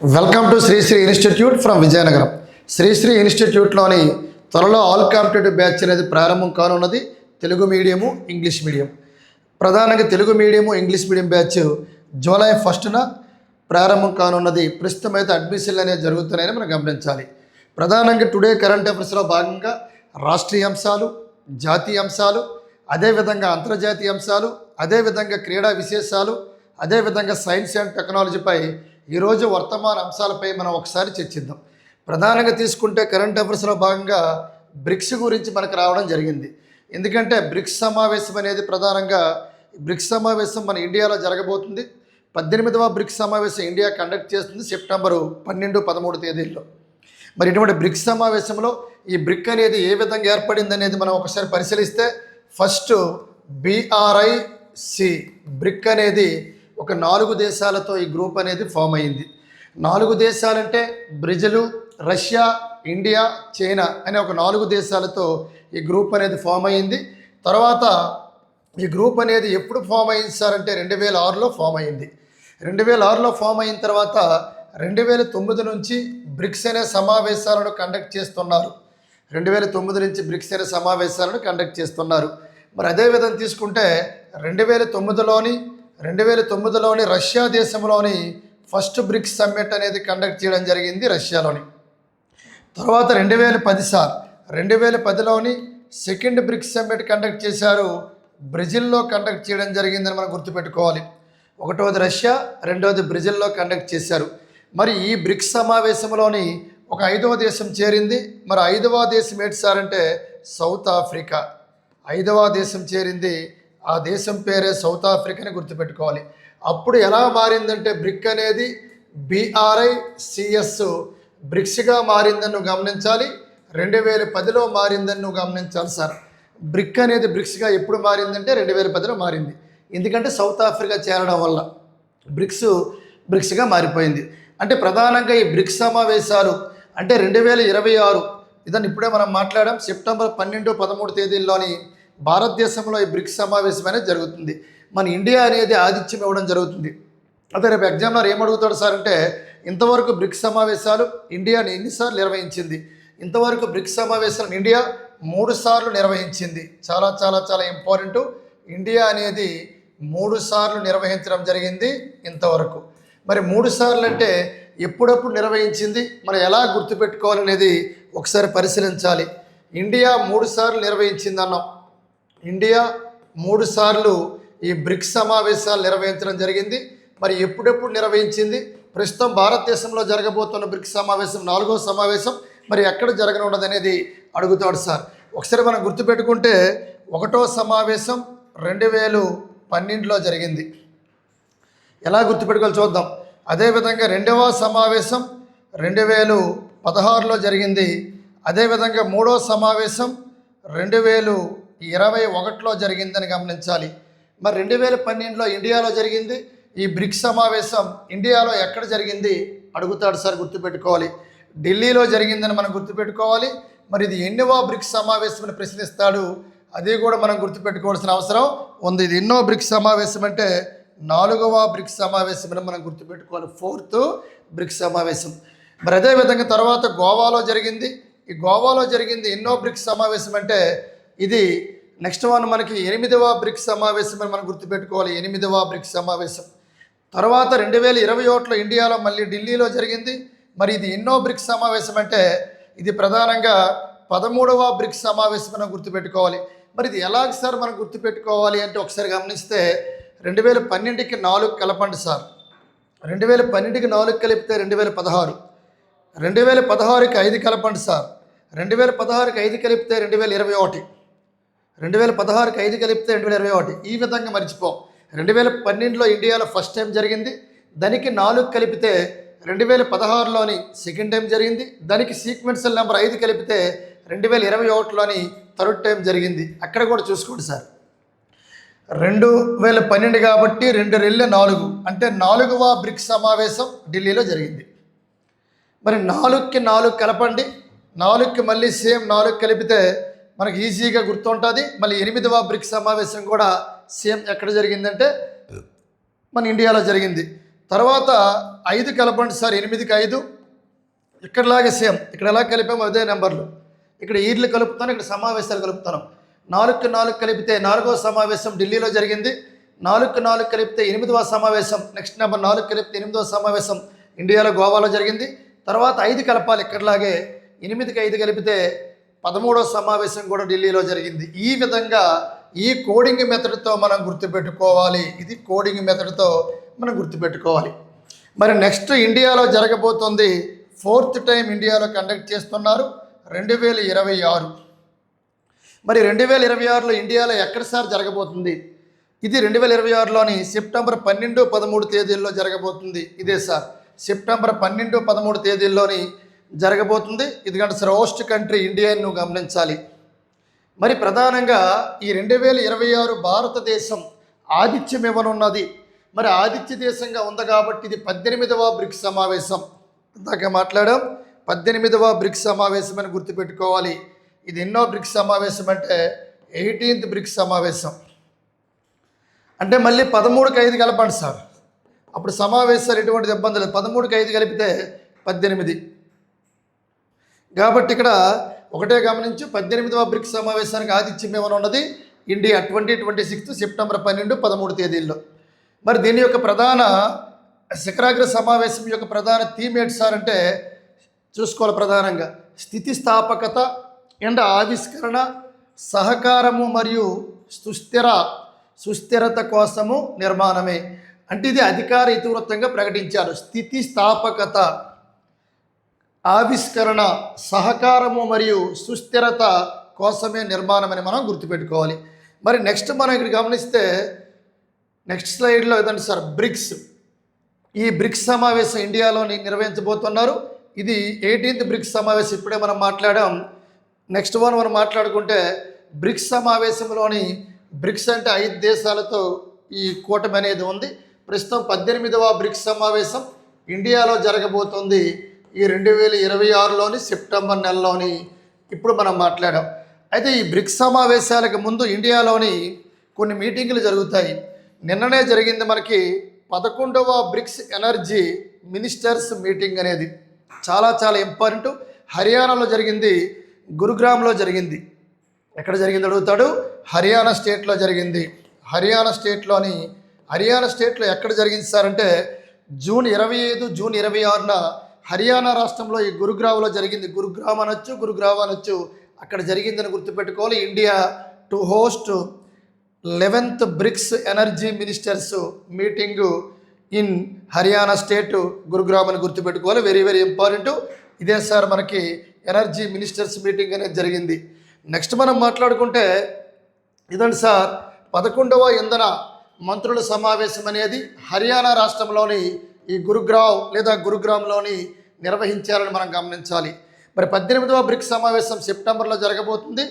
Welcome to Sri Sri institute from Vizianagaram. Sri Sri ఇన్స్టిట్యూట్లోని త్వరలో all competitive batch అనేది ప్రారంభం కానున్నది. Telugu medium, English medium. ప్రధానంగా Telugu medium, English medium batch July 1న ప్రారంభం కానున్నది. ప్రస్తుతం అయితే అడ్మిషన్లు అనేవి జరుగుతున్నాయని మనం గమనించాలి. ప్రధానంగా టుడే కరెంట్ అఫైర్స్లో భాగంగా రాష్ట్రీయ అంశాలు, జాతీయ అంశాలు, అదేవిధంగా అంతర్జాతీయ అంశాలు, అదేవిధంగా క్రీడా విశేషాలు, అదేవిధంగా సైన్స్ అండ్ టెక్నాలజీపై ఈరోజు వర్తమాన అంశాలపై మనం ఒకసారి చర్చిద్దాం. ప్రధానంగా తీసుకుంటే కరెంట్ అఫైర్స్లో భాగంగా బ్రిక్స్ గురించి మనకు రావడం జరిగింది. ఎందుకంటే బ్రిక్స్ సమావేశం అనేది ప్రధానంగా బ్రిక్స్ సమావేశం మన ఇండియాలో జరగబోతుంది. 18వ బ్రిక్స్ సమావేశం ఇండియా కండక్ట్ చేస్తుంది సెప్టెంబరు 12, 13 తేదీల్లో. మరి ఇటువంటి బ్రిక్స్ సమావేశంలో ఈ బ్రిక్ అనేది ఏ విధంగా ఏర్పడింది అనేది మనం ఒకసారి పరిశీలిస్తే, ఫస్ట్ BRIC బ్రిక్ అనేది ఒక 4 దేశాలతో ఈ గ్రూప్ అనేది ఫామ్ అయింది. 4 దేశాలంటే బ్రెజిల్, రష్యా, ఇండియా, చైనా అనే ఒక 4 దేశాలతో ఈ గ్రూప్ అనేది ఫామ్ అయింది. తర్వాత ఈ గ్రూప్ అనేది ఎప్పుడు ఫామ్ అయింది సార్ అంటే 2006లో ఫామ్ అయింది. 2006లో ఫామ్ అయిన తర్వాత 2009 నుంచి బ్రిక్స్ అనే సమావేశాలను కండక్ట్ చేస్తున్నారు. 2009 నుంచి బ్రిక్స్ అనే సమావేశాలను కండక్ట్ చేస్తున్నారు. మరి అదేవిధంగా తీసుకుంటే 2009లోని రష్యా దేశంలోని ఫస్ట్ బ్రిక్స్ సమ్మిట్ అనేది కండక్ట్ చేయడం జరిగింది రష్యాలోని. తర్వాత 2010లోని సెకండ్ బ్రిక్స్ సమ్మిట్ కండక్ట్ చేశారు, బ్రెజిల్లో కండక్ట్ చేయడం జరిగిందని మనం గుర్తుపెట్టుకోవాలి. ఒకటోది రష్యా, రెండవది బ్రెజిల్లో కండక్ట్ చేశారు. మరి ఈ బ్రిక్స్ సమావేశంలోని ఒక 5వ దేశం చేరింది. మరి 5వ దేశం ఏంటి సార్ అంటే సౌత్ ఆఫ్రికా. 5వ దేశం చేరింది, ఆ దేశం పేరే సౌత్ ఆఫ్రికాని గుర్తుపెట్టుకోవాలి. అప్పుడు ఎలా మారిందంటే బ్రిక్ అనేది BRICS బ్రిక్స్గా మారిందని నువ్వు గమనించాలి. 2010లో మారిందని నువ్వు గమనించాలి సార్. బ్రిక్ అనేది బ్రిక్స్గా ఎప్పుడు మారిందంటే 2010లో మారింది. ఎందుకంటే సౌత్ ఆఫ్రికా చేరడం వల్ల బ్రిక్స్గా మారిపోయింది. అంటే ప్రధానంగా ఈ బ్రిక్స్ సమావేశాలు అంటే 2026 ఇదని ఇప్పుడే మనం మాట్లాడాం. సెప్టెంబర్ 12, 13 తేదీల్లోని భారతదేశంలో ఈ బ్రిక్స్ సమావేశం అనేది జరుగుతుంది. మన ఇండియా అనేది ఆతిథ్యం ఇవ్వడం జరుగుతుంది. అదే రేపు ఎగ్జామ్లో ఏమడుగుతాడు సార్ అంటే ఇంతవరకు బ్రిక్స్ సమావేశాలు ఇండియాని ఎన్నిసార్లు నిర్వహించింది? ఇంతవరకు బ్రిక్స్ సమావేశాలను ఇండియా 3 సార్లు నిర్వహించింది. చాలా చాలా చాలా ఇంపార్టెంట్. ఇండియా అనేది 3 సార్లు నిర్వహించడం జరిగింది ఇంతవరకు. మరి 3 సార్లు అంటే ఎప్పుడప్పుడు నిర్వహించింది, మనం ఎలా గుర్తుపెట్టుకోవాలనేది ఒకసారి పరిశీలించాలి. ఇండియా 3 సార్లు నిర్వహించింది అన్నాం. ఇండియా 3 సార్లు ఈ బ్రిక్స్ సమావేశాలు నిర్వహించడం జరిగింది. మరి ఎప్పుడెప్పుడు నిర్వహించింది? ప్రస్తుతం భారతదేశంలో జరగబోతున్న బ్రిక్స్ సమావేశం 4వ సమావేశం మరి ఎక్కడ జరగనున్నది అనేది అడుగుతాడు సార్. ఒకసారి మనం గుర్తుపెట్టుకుంటే 1వ సమావేశం 2012లో జరిగింది. ఎలా గుర్తుపెట్టుకోవాలి చూద్దాం. అదేవిధంగా 2వ సమావేశం 2016లో జరిగింది. అదేవిధంగా 3వ సమావేశం 2021లో జరిగిందని గమనించాలి. మరి 2012లో ఇండియాలో జరిగింది. ఈ బ్రిక్స్ సమావేశం ఇండియాలో ఎక్కడ జరిగింది అడుగుతాడు సార్. గుర్తుపెట్టుకోవాలి, ఢిల్లీలో జరిగిందని మనం గుర్తుపెట్టుకోవాలి. మరి ఇది ఎన్నవ బ్రిక్స్ సమావేశం అని ప్రశ్నిస్తాడు, అది కూడా మనం గుర్తుపెట్టుకోవాల్సిన అవసరం ఉంది. ఇది ఎన్నో బ్రిక్స్ సమావేశం అంటే 4వ బ్రిక్స్ సమావేశం అని మనం గుర్తుపెట్టుకోవాలి, 4th బ్రిక్స్ సమావేశం. మరి అదేవిధంగా తర్వాత గోవాలో జరిగింది. ఈ గోవాలో జరిగింది ఎన్నో బ్రిక్స్ సమావేశం అంటే ఇది నెక్స్ట్ వన్ మనకి 8వ బ్రిక్స్ సమావేశం అని మనం గుర్తుపెట్టుకోవాలి, 8వ బ్రిక్స్ సమావేశం. తర్వాత 2021లో ఇండియాలో మళ్ళీ ఢిల్లీలో జరిగింది. మరి ఇది ఎన్నో బ్రిక్స్ సమావేశం అంటే ఇది ప్రధానంగా 13వ బ్రిక్స్ సమావేశం మనం గుర్తుపెట్టుకోవాలి. మరి ఇది ఎలాగ సార్ మనం గుర్తుపెట్టుకోవాలి అంటే ఒకసారి గమనిస్తే 2012కి 4 కలపండి సార్. 2012కి 4 కలిపితే 2016. 2016కి 5 కలపండి సార్. 2016కి 5 కలిపితే 2021. 2016కి 5 కలిపితే 2021. ఈ విధంగా మర్చిపో. 2012లో ఇండియాలో ఫస్ట్ టైం జరిగింది. దానికి 4 కలిపితే 2016లోని సెకండ్ టైం జరిగింది. దానికి సీక్వెన్షియల్ నెంబర్ 5 కలిపితే 2021లోని థర్డ్ టైం జరిగింది. అక్కడ కూడా చూసుకోండి సార్. 2012 కాబట్టి 2 రెళ్ళే 4 అంటే 4వ బ్రిక్స్ సమావేశం ఢిల్లీలో జరిగింది. మరి 4కి 4 కలపండి. 4కి మళ్ళీ సేమ్ 4 కలిపితే మనకి ఈజీగా గుర్తుంటుంది. మళ్ళీ 8వ బ్రిక్స్ సమావేశం కూడా సేమ్ ఎక్కడ జరిగిందంటే మన ఇండియాలో జరిగింది. తర్వాత 5 కలపండి సార్, 8కి 5. ఇక్కడలాగే సేమ్, ఇక్కడ ఎలా కలిపాము అదే నెంబర్లు. ఇక్కడ ఈర్లు కలుపుతాను, ఇక్కడ సమావేశాలు కలుపుతాను. 4కు 4 కలిపితే 4వ సమావేశం ఢిల్లీలో జరిగింది. 4కు 4 కలిపితే 8వ సమావేశం, నెక్స్ట్ నెంబర్ 4 కలిపితే 8వ సమావేశం ఇండియాలో గోవాలో జరిగింది. తర్వాత 5 కలపాలి, ఇక్కడలాగే 8కి 5 కలిపితే 13వ సమావేశం కూడా ఢిల్లీలో జరిగింది. ఈ విధంగా ఈ కోడింగ్ మెథడ్తో మనం గుర్తుపెట్టుకోవాలి. ఇది కోడింగ్ మెథడ్తో మనం గుర్తుపెట్టుకోవాలి. మరి నెక్స్ట్ ఇండియాలో జరగబోతుంది, 4th టైం ఇండియాలో కండక్ట్ చేస్తున్నారు 2026. మరి 2026లో ఇండియాలో ఎక్కడ సార్ జరగబోతుంది? ఇది 2026లోని సెప్టెంబర్ 12, 13 తేదీల్లో జరగబోతుంది. ఇదే సార్, సెప్టెంబర్ 12, 13 తేదీల్లోని జరగబోతుంది. ఎందుకంటే సార్ హోస్ట్ కంట్రీ ఇండియాని నువ్వు గమనించాలి. మరి ప్రధానంగా ఈ 2026 భారతదేశం ఆతిథ్యం ఇవ్వనున్నది. మరి ఆతిథ్య దేశంగా ఉంది కాబట్టి ఇది 18వ బ్రిక్స్ సమావేశం. ఇందాక మాట్లాడాం, 18వ బ్రిక్స్ సమావేశం అని గుర్తుపెట్టుకోవాలి. ఇది ఎన్నో బ్రిక్స్ సమావేశం అంటే 18th బ్రిక్స్ సమావేశం. అంటే మళ్ళీ 13కి 5 కలపండి సార్, అప్పుడు సమావేశాలు ఎటువంటి ఇబ్బంది లేదు. 13కి 5 కలిపితే 18. కాబట్టి ఇక్కడ ఒకటే గమనించు, 18వ బ్రిక్స్ సమావేశానికి ఆతిథ్యం ఏమైనా ఉన్నది ఇండియా 2026 సెప్టెంబర్ 12, 13 తేదీల్లో. మరి దీని యొక్క ప్రధాన శిఖరాగ్ర సమావేశం యొక్క ప్రధాన థీమ్ ఏంటి సార్ అంటే చూసుకోవాలి. ప్రధానంగా స్థితిస్థాపకత అండ్ ఆవిష్కరణ, సహకారము మరియు సుస్థిరత కోసము నిర్మాణమే. అంటే ఇది అధికార ఇతివృత్తంగా ప్రకటించారు. స్థితిస్థాపకత, ఆవిష్కరణ, సహకారము మరియు సుస్థిరత కోసమే నిర్మాణం అని మనం గుర్తుపెట్టుకోవాలి. మరి నెక్స్ట్ మనం ఇక్కడ గమనిస్తే నెక్స్ట్ స్లైడ్లో ఏదంటే సార్ బ్రిక్స్. ఈ బ్రిక్స్ సమావేశం ఇండియాలో నిర్వహించబోతున్నారు. ఇది 18th బ్రిక్స్ సమావేశం, ఇప్పుడే మనం మాట్లాడాం. నెక్స్ట్ వన్ మనం మాట్లాడుకుంటే బ్రిక్స్ సమావేశంలోని బ్రిక్స్ అంటే 5 దేశాలతో ఈ కూటమి అనేది ఉంది. ప్రస్తుతం 18వ బ్రిక్స్ సమావేశం ఇండియాలో జరగబోతుంది ఈ 2026లోని సెప్టెంబర్ నెలలోని. ఇప్పుడు మనం మాట్లాడాం. అయితే ఈ బ్రిక్స్ సమావేశాలకు ముందు ఇండియాలోని కొన్ని మీటింగులు జరుగుతాయి. నిన్ననే జరిగింది మనకి 11వ బ్రిక్స్ ఎనర్జీ మినిస్టర్స్ మీటింగ్ అనేది. చాలా చాలా ఇంపార్టెంట్. హర్యానాలో జరిగింది, గురుగ్రామ్లో జరిగింది. ఎక్కడ జరిగింది అడుగుతాడు, హర్యానా స్టేట్లో జరిగింది. హర్యానా స్టేట్లో ఎక్కడ జరిగింది సార్ అంటే జూన్ 25, జూన్ 26న హర్యానా రాష్ట్రంలో ఈ గురుగ్రామ్లో జరిగింది. గురుగ్రామ్ అనొచ్చు, అక్కడ జరిగిందని గుర్తుపెట్టుకోవాలి. India to host 11th BRICS energy ministers meeting in Haryana state Gurugram అని గుర్తుపెట్టుకోవాలి. Very very important. ఇదే సార్ మనకి ఎనర్జీ మినిస్టర్స్ మీటింగ్ అనేది జరిగింది. నెక్స్ట్ మనం మాట్లాడుకుంటే ఇదండి సార్ 11వ ఇంధన మంత్రుల సమావేశం అనేది హర్యానా రాష్ట్రంలోని ఈ గురుగ్రామ్లోని నిర్వహించాలని మనం గమనించాలి. మరి 18వ బ్రిక్స్ సమావేశం సెప్టెంబర్లో జరగబోతుంది.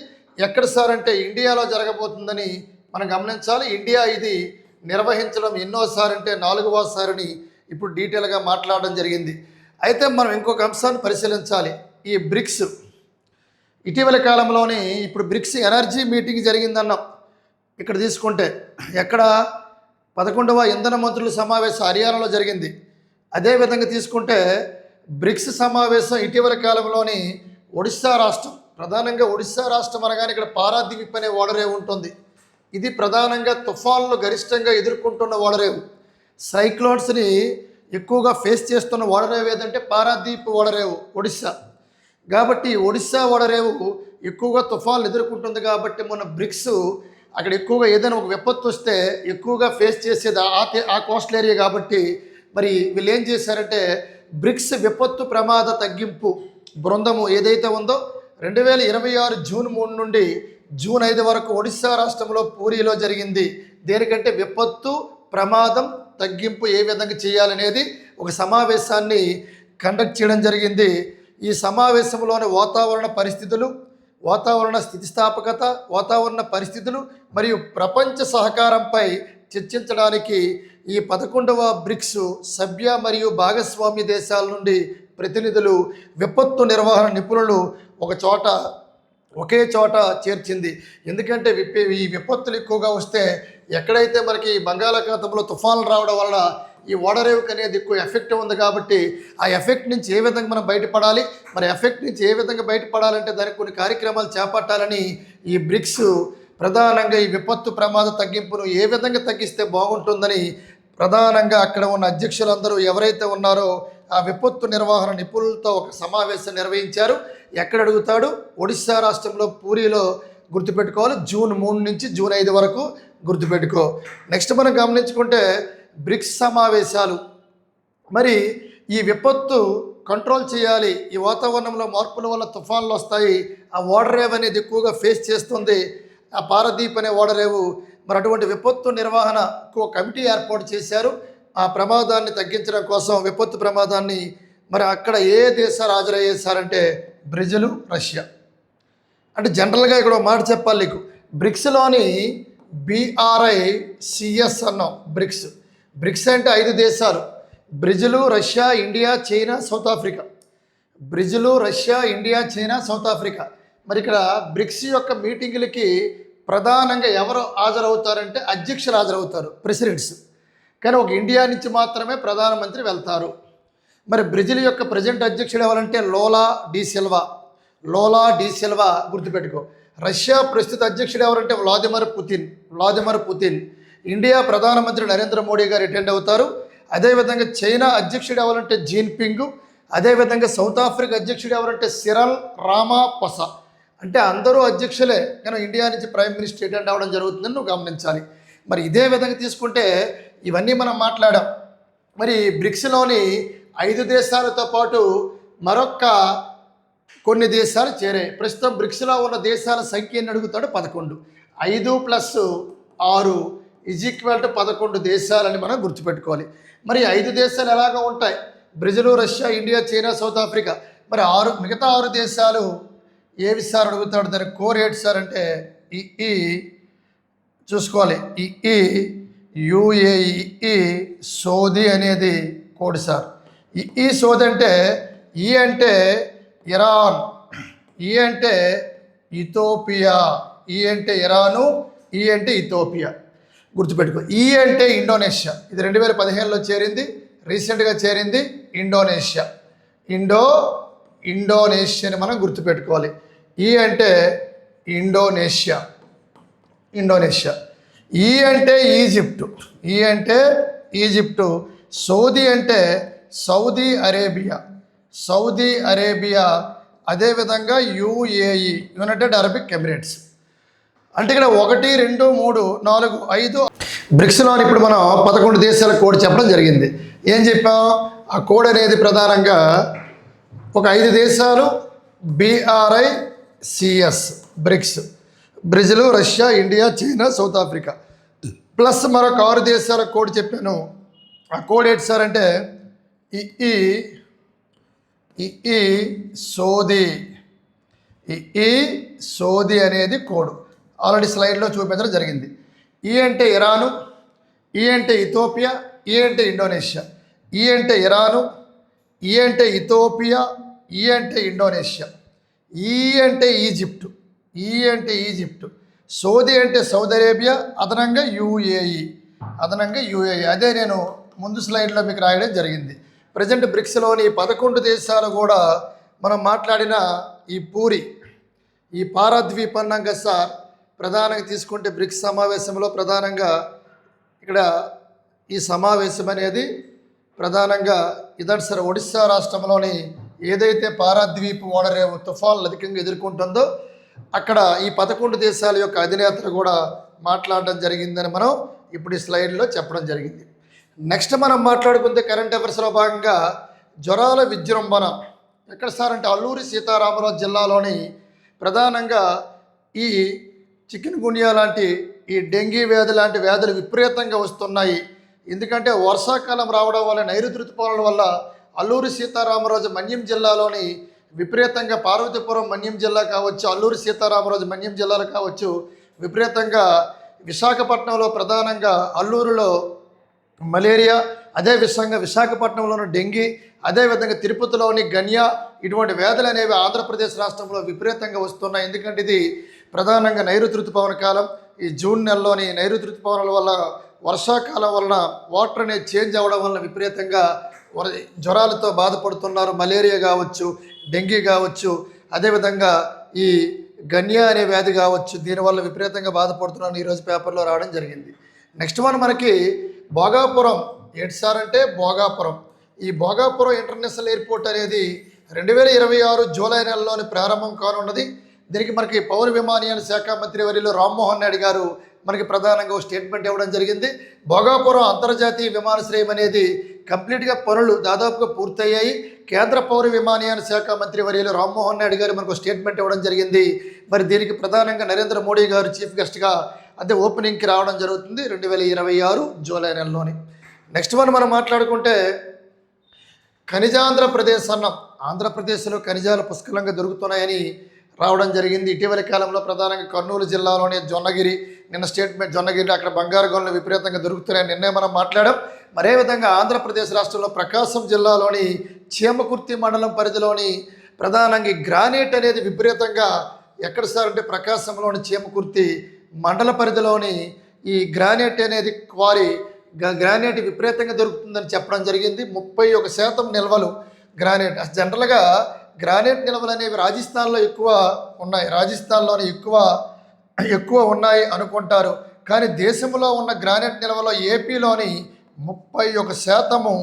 ఎక్కడ సార్ అంటే ఇండియాలో జరగబోతుందని మనం గమనించాలి. ఇండియా ఇది నిర్వహించడం ఎన్నోసారి అంటే 4వ సారిని ఇప్పుడు డీటెయిల్గా మాట్లాడడం జరిగింది. అయితే మనం ఇంకొక అంశాన్ని పరిశీలించాలి. ఈ బ్రిక్స్ ఇటీవల కాలంలోని ఇప్పుడు బ్రిక్స్ ఎనర్జీ మీటింగ్ జరిగిందన్నాం. ఇక్కడ తీసుకుంటే ఎక్కడ 11వ ఇంధన మంత్రుల సమావేశం హర్యానాలో జరిగింది. అదేవిధంగా తీసుకుంటే బ్రిక్స్ సమావేశం ఇటీవల కాలంలోని ఒడిశా రాష్ట్రం, ప్రధానంగా ఒడిశా రాష్ట్రం అనగానే ఇక్కడ పారాదీప్ అనే ఓడరేవు ఉంటుంది. ఇది ప్రధానంగా తుఫాన్లు గరిష్టంగా ఎదుర్కొంటున్న ఓడరేవు. సైక్లోన్స్ని ఎక్కువగా ఫేస్ చేస్తున్న ఓడరేవు ఏదంటే పారాదీప్ ఓడరేవు ఒడిశా. కాబట్టి ఒడిశా ఓడరేవు ఎక్కువగా తుఫాన్లు ఎదుర్కొంటుంది. కాబట్టి మన బ్రిక్స్ అక్కడ ఎక్కువగా ఏదైనా ఒక విపత్తు వస్తే ఎక్కువగా ఫేస్ చేసేది ఆ కోస్టల్ ఏరియా. కాబట్టి మరి వీళ్ళు ఏం చేశారంటే బ్రిక్స్ విపత్తు ప్రమాద తగ్గింపు బృందము ఏదైతే ఉందో 2026 జూన్ 3 నుండి జూన్ 5 వరకు ఒడిశా రాష్ట్రంలో పూరిలో జరిగింది. దేనికంటే విపత్తు ప్రమాదం తగ్గింపు ఏ విధంగా చేయాలనేది ఒక సమావేశాన్ని కండక్ట్ చేయడం జరిగింది. ఈ సమావేశంలోని వాతావరణ స్థితిస్థాపకత, వాతావరణ పరిస్థితులు మరియు ప్రపంచ సహకారంపై చర్చించడానికి ఈ 11వ బ్రిక్స్ సభ్య మరియు భాగస్వామ్య దేశాల నుండి ప్రతినిధులు, విపత్తు నిర్వహణ నిపుణులు ఒకే చోట చేర్చింది. ఎందుకంటే ఈ విపత్తులు ఎక్కువగా వస్తే ఎక్కడైతే మనకి బంగాళాఖాతంలో తుఫాన్లు రావడం వలన ఈ ఓడరేవుకి అనేది ఎక్కువ ఎఫెక్ట్ ఉంది కాబట్టి ఆ ఎఫెక్ట్ నుంచి ఏ విధంగా మనం బయటపడాలి, మరి ఎఫెక్ట్ నుంచి ఏ విధంగా బయటపడాలంటే దానికి కొన్ని కార్యక్రమాలు చేపట్టాలని ఈ బ్రిక్స్ ప్రధానంగా ఈ విపత్తు ప్రమాద తగ్గింపును ఏ విధంగా తగ్గిస్తే బాగుంటుందని ప్రధానంగా అక్కడ ఉన్న అధ్యక్షులందరూ ఎవరైతే ఉన్నారో ఆ విపత్తు నిర్వహణ నిపుణులతో ఒక సమావేశం నిర్వహించారు. ఎక్కడ అడుగుతాడు? ఒడిశా రాష్ట్రంలో పూరిలో గుర్తుపెట్టుకోవాలి. జూన్ 3 నుంచి జూన్ 5 వరకు గుర్తుపెట్టుకో. నెక్స్ట్ మనం గమనించుకుంటే బ్రిక్స్ సమావేశాలు, మరి ఈ విపత్తు కంట్రోల్ చేయాలి. ఈ వాతావరణంలో మార్పుల వల్ల తుఫాన్లు వస్తాయి. ఆ ఓడరేవ్ అనేది ఎక్కువగా ఫేస్ చేస్తుంది. ఆ పారదీప్ అనే ఓడరేవు. మరి అటువంటి విపత్తు నిర్వహణకు కమిటీ ఏర్పాటు చేశారు. ఆ ప్రమాదాన్ని తగ్గించడం కోసం, విపత్తు ప్రమాదాన్ని. మరి అక్కడ ఏ దేశాలు హాజరయ్యేసారంటే బ్రెజిల్, రష్యా. అంటే జనరల్గా ఇక్కడ ఒక మాట చెప్పాలి నీకు, బ్రిక్స్లోని BRICS అన్నాం. బ్రిక్స్ అంటే 5 దేశాలు: Brazil, Russia, India, China, South Africa. Brazil, Russia, India, China, South Africa. మరి ఇక్కడ బ్రిక్స్ యొక్క మీటింగులకి ప్రధానంగా ఎవరు హాజరవుతారంటే అధ్యక్షులు హాజరవుతారు, ప్రెసిడెంట్స్. కానీ ఒక ఇండియా నుంచి మాత్రమే ప్రధానమంత్రి వెళ్తారు. మరి బ్రెజిల్ యొక్క ప్రజెంట్ అధ్యక్షుడు ఎవరంటే లోలా డి సిల్వా గుర్తుపెట్టుకో. రష్యా ప్రస్తుత అధ్యక్షుడు ఎవరంటే వ్లాదిమిర్ పుతిన్. ఇండియా ప్రధానమంత్రి నరేంద్ర మోడీ గారు అటెండ్ అవుతారు. అదేవిధంగా చైనా అధ్యక్షుడు ఎవరంటే జిన్పింగ్. అదేవిధంగా సౌత్ ఆఫ్రికా అధ్యక్షుడు ఎవరంటే సిరల్ రామాపోసా. అంటే అందరూ అధ్యక్షులే, కానీ ఇండియా నుంచి ప్రైమ్ మినిస్టర్ అటెండ్ అవ్వడం జరుగుతుందని నువ్వు గమనించాలి. మరి ఇదే విధంగా తీసుకుంటే ఇవన్నీ మనం మాట్లాడాం. మరి బ్రిక్స్లోని 5 దేశాలతో పాటు మరొక కొన్ని దేశాలు చేరాయి. ప్రస్తుతం బ్రిక్స్లో ఉన్న దేశాల సంఖ్య ఎన్ని అడుగుతాడు? 11. 5 + 6 = 11 దేశాలని మనం గుర్తుపెట్టుకోవాలి. మరి 5 దేశాలు ఎలాగ ఉంటాయి? Brazil, Russia, India, China, South Africa. మరి మిగతా 6 దేశాలు ఏవి సార్ అడుగుతాడు? దానికి కోర్ ఏంటి సార్ అంటే ఈ చూసుకోవాలి. UAE సౌదీ అనేది కోడ్ సార్. ఈ సౌదీ అంటే అంటే ఇరాన్, అంటే ఇథోపియా, అంటే ఇరాను, అంటే ఇథోపియా. గుర్తుపెట్టుకో. అంటే ఇండోనేషియా. ఇది 2015లో చేరింది, రీసెంట్గా చేరింది ఇండోనేషియా. ఇండోనేషియాని మనం గుర్తుపెట్టుకోవాలి. అంటే ఇండోనేషియా. అంటే ఈజిప్టు. సౌదీ అంటే సౌదీ అరేబియా. అదేవిధంగా UAE, యునైటెడ్ అరబిక్ ఎమిరేట్స్. అంటే ఇక్కడ 1, 2, 3, 4, 5 బ్రిక్స్లో ఇప్పుడు మనం 11 దేశాల కోడ్ చెప్పడం జరిగింది. ఏం చెప్పాం? ఆ కోడ్ అనేది ప్రధానంగా ఒక 5 దేశాలు BRICS BRICS: Brazil, Russia, India, China, South Africa. Plus మరొక 6 దేశాల కోడ్ చెప్పాను. ఆ కోడ్ ఏంటి సార్ అంటే సౌదీ అనేది కోడ్. ఆల్రెడీ స్లైడ్లో చూపించడం జరిగింది. అంటే ఇరాను, అంటే ఇథోపియా, అంటే ఇండోనేషియా. అంటే ఇరాను, అంటే ఇథోపియా, అంటే ఇండోనేషియా. అంటే ఈజిప్టు. సౌదీ అంటే సౌదీ అరేబియా, అదనంగా UAE. అదే నేను ముందు స్లైడ్లో మీకు రాయడం జరిగింది. ప్రజెంట్ బ్రిక్స్లోని 11 దేశాలు కూడా మనం మాట్లాడిన ఈ పారద్వీపన్నాం కదా సార్. ప్రధానంగా తీసుకుంటే బ్రిక్స్ సమావేశంలో ప్రధానంగా ఇక్కడ ఈ సమావేశం అనేది ప్రధానంగా ఇదండి సార్. ఒడిశా రాష్ట్రంలోని ఏదైతే పారద్వీప్ ఓడరేవు తుఫాన్లు అధికంగా ఎదుర్కొంటుందో అక్కడ ఈ 11 దేశాల యొక్క అధినేతలు కూడా మాట్లాడడం జరిగిందని మనం ఇప్పుడు ఈ స్లైడ్లో చెప్పడం జరిగింది. నెక్స్ట్ మనం మాట్లాడుకుంటే కరెంట్ అఫైర్స్లో భాగంగా జ్వరాల విజృంభణ ఎక్కడ సార్ అంటే అల్లూరి సీతారామరాజు జిల్లాలోని ప్రధానంగా ఈ చికెన్ గున్యా లాంటి, ఈ డెంగీ వ్యాధి లాంటి వ్యాధులు విపరీతంగా వస్తున్నాయి. ఎందుకంటే వర్షాకాలం రావడం వల్ల, నైరుతి ఋతుపవనాల వల్ల అల్లూరి సీతారామరాజు మన్యం జిల్లాలోని విపరీతంగా, పార్వతీపురం మన్యం జిల్లా కావచ్చు, అల్లూరి సీతారామరాజు మన్యం జిల్లాలు కావచ్చు, విపరీతంగా విశాఖపట్నంలో ప్రధానంగా అల్లూరులో మలేరియా, అదే విధంగా విశాఖపట్నంలోని డెంగీ, అదేవిధంగా తిరుపతిలోని గన్యా, ఇటువంటి వ్యాధులు అనేవి ఆంధ్రప్రదేశ్ రాష్ట్రంలో విపరీతంగా వస్తున్నాయి. ఎందుకంటే ఇది ప్రధానంగా నైరుతి ఋతుపవన కాలం. ఈ జూన్ నెలలోని నైరుతి ఋతుపవనాల వల్ల వర్షాకాలం వలన వాటర్ అనేది చేంజ్ అవ్వడం వలన విపరీతంగా జ్వరాలతో బాధపడుతున్నారు. మలేరియా కావచ్చు, డెంగీ కావచ్చు, అదేవిధంగా ఈ గన్యా అనే వ్యాధి కావచ్చు, దీనివల్ల విపరీతంగా బాధపడుతున్నాను ఈరోజు పేపర్లో రావడం జరిగింది. నెక్స్ట్ వన్ మనకి భోగాపురం. ఏంటి సార్ అంటే భోగాపురం. ఈ భోగాపురం ఇంటర్నేషనల్ ఎయిర్పోర్ట్ అనేది 2026 జూలై నెలలోని ప్రారంభం కానున్నది. దీనికి మనకి పౌర విమానయాన శాఖ మంత్రి వర్యులు రామ్మోహన్ నాయుడు గారు మనకి ప్రధానంగా ఒక స్టేట్మెంట్ ఇవ్వడం జరిగింది. భోగాపురం అంతర్జాతీయ విమానాశ్రయం అనేది కంప్లీట్గా పనులు దాదాపుగా పూర్తయ్యాయి. కేంద్ర పౌర విమానయాన శాఖ మంత్రి వర్యులు రామ్మోహన్ నాయుడు గారు మనకు స్టేట్మెంట్ ఇవ్వడం జరిగింది. మరి దీనికి ప్రధానంగా నరేంద్ర మోడీ గారు చీఫ్ గెస్ట్గా అదే ఓపెనింగ్కి రావడం జరుగుతుంది 2026 జూలై నెలలోని. నెక్స్ట్ వన్ మనం మాట్లాడుకుంటే ఖనిజాంధ్రప్రదేశ్ అన్నాం. ఆంధ్రప్రదేశ్లో ఖనిజాలు పుష్కలంగా దొరుకుతున్నాయని రావడం జరిగింది. ఇటీవల కాలంలో ప్రధానంగా కర్నూలు జిల్లాలోని జొన్నగిరి, నిన్న స్టేట్మెంట్ జొన్నగిరి అక్కడ బంగారు గనులు విపరీతంగా దొరుకుతున్నాయని నిన్నే మనం మాట్లాడాం. మరే విధంగా ఆంధ్రప్రదేశ్ రాష్ట్రంలో ప్రకాశం జిల్లాలోని చీమకుర్తి మండలం పరిధిలోని ప్రధానంగా గ్రానైట్ అనేది విపరీతంగా ఎక్కడ సార్ అంటే ప్రకాశంలోని చీమకుర్తి మండల పరిధిలోని ఈ గ్రానైట్ అనేది గ్రానైట్ విపరీతంగా దొరుకుతుందని చెప్పడం జరిగింది. 31% నిల్వలు గ్రానైట్. జనరల్గా గ్రానైట్ నిల్వలు అనేవి రాజస్థాన్లో ఎక్కువ ఉన్నాయి, రాజస్థాన్లోనే ఎక్కువ ఉన్నాయి అనుకుంటారు. కానీ దేశంలో ఉన్న గ్రానైట్ నిల్వలో ఏపీలోని 31%